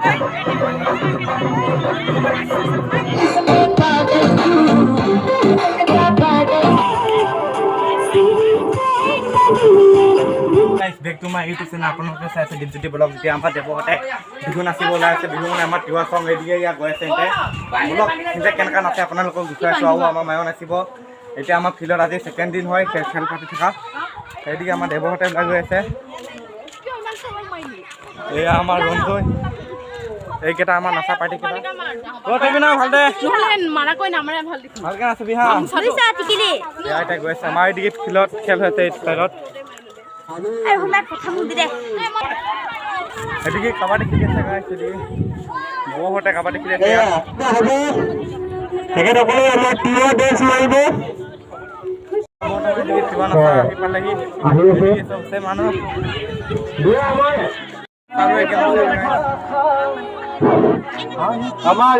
Back to my YouTube channel. আপোনালোকে চাইছে ডিপজ্যোতি blog. যেতিয়া আমাৰ দেৱহঁতে বিহু নাচিব ওলাই আছে, বিহু মানে আমাৰ তিৱা চং ৰেডিয়ে ইয়াত গৈ আছে ব্লগ নিজে কেনেকুৱা নাচে আপোনালোকক দেখুৱাই আছোঁ। আৰু আমাৰ মায়েও নাচিব। এতিয়া আমাৰ ফিল্ডত আজি ছেকেণ্ড দিন হয় খেল পাতি থকা। সেইদিকে আমাৰ দেৱহঁতে ওলাই গৈ আছে। এয়া আমাৰ ৰঞ্জয়, এইকেইটা আমাৰ নাচা পাৰ্টি কেইটা। ভালকে নাচিবি হা। এয়া এতিয়া গৈ আছে আমাৰ এইদিকে ফিল্ডত খেল হৈছে এই চাইডত। এদিকে কাবাডী খেলি আছে গাইছ, এদিকে বৌহঁতে কাবাডী খেলি আছে। আমাৰ